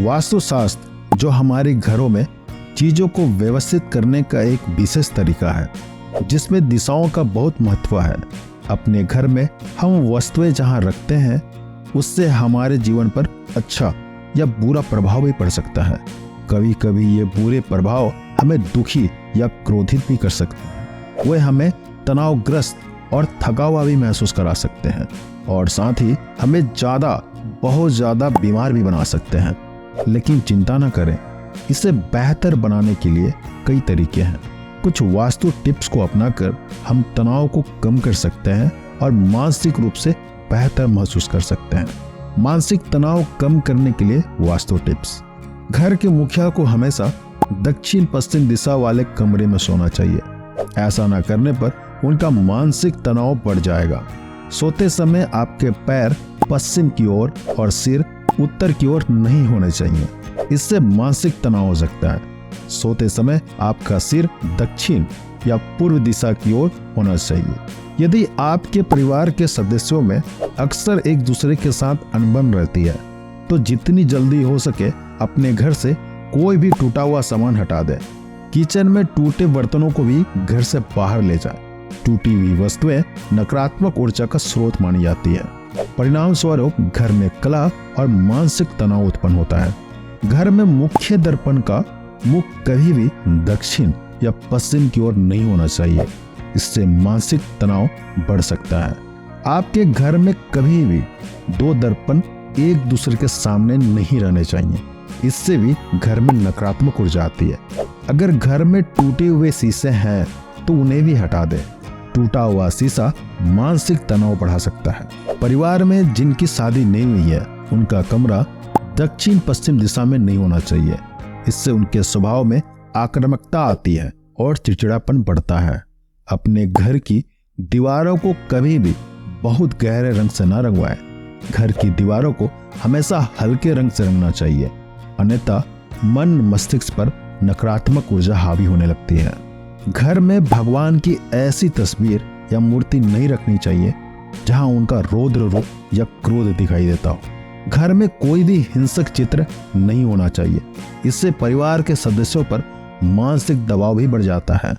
वास्तुशास्त्र जो हमारे घरों में चीजों को व्यवस्थित करने का एक विशेष तरीका है, जिसमें दिशाओं का बहुत महत्व है। अपने घर में हम वस्तुएं जहां रखते हैं, उससे हमारे जीवन पर अच्छा या बुरा प्रभाव भी पड़ सकता है। कभी कभी ये बुरे प्रभाव हमें दुखी या क्रोधित भी कर सकते हैं। वे हमें तनावग्रस्त और थका हुआ भी महसूस करा सकते हैं और साथ ही हमें बहुत ज्यादा बीमार भी बना सकते हैं। लेकिन चिंता न करें, इसे बेहतर बनाने के लिए कई तरीके हैं। कुछ वास्तु टिप्स को अपनाकर हम तनाव को कम कर सकते हैं और मानसिक रूप से बेहतर महसूस कर सकते हैं। मानसिक तनाव कम करने के लिए वास्तु टिप्स। घर के मुखिया को हमेशा दक्षिण पश्चिम दिशा वाले कमरे में सोना चाहिए। ऐसा न करने पर उनका मानसिक तनाव बढ़ जाएगा। सोते समय आपके पैर पश्चिम की ओर और सिर उत्तर की ओर नहीं होने चाहिए, इससे मानसिक तनाव हो सकता है। सोते समय आपका सिर दक्षिण या पूर्व दिशा की ओर होना चाहिए। यदि आपके परिवार के सदस्यों में अक्सर एक दूसरे के साथ अनबन रहती है, तो जितनी जल्दी हो सके अपने घर से कोई भी टूटा हुआ सामान हटा दें। किचन में टूटे बर्तनों को भी घर से बाहर ले जाएं। टूटी हुई वस्तुएं नकारात्मक ऊर्जा का स्रोत मानी जाती है। परिणाम स्वरूप घर में कलह और मानसिक तनाव उत्पन्न होता है। घर में मुख्य दर्पण का मुख कभी भी दक्षिण या पश्चिम की ओर नहीं होना चाहिए, इससे मानसिक तनाव बढ़ सकता है। आपके घर में कभी भी दो दर्पण एक दूसरे के सामने नहीं रहने चाहिए, इससे भी घर में नकारात्मक ऊर्जा आती है। अगर घर में टूटे हुए शीशे हैं तो उन्हें भी हटा दें। टूटा हुआ शीशा मानसिक तनाव बढ़ा सकता है। परिवार में जिनकी शादी नहीं हुई है, उनका कमरा दक्षिण पश्चिम दिशा में नहीं होना चाहिए, इससे उनके स्वभाव में आक्रामकता आती है और चिड़चिड़ापन बढ़ता है। अपने घर की दीवारों को कभी भी बहुत गहरे रंग से न रंगवाएं। घर की दीवारों को हमेशा हल्के रंग से रंगना चाहिए, अन्यथा मन मस्तिष्क पर नकारात्मक ऊर्जा हावी होने लगती है। घर में भगवान की ऐसी तस्वीर या मूर्ति नहीं रखनी चाहिए जहां उनका रौद्र रूप या क्रोध दिखाई देता हो। घर में कोई भी हिंसक चित्र नहीं होना चाहिए, इससे परिवार के सदस्यों पर मानसिक दबाव भी बढ़ जाता है।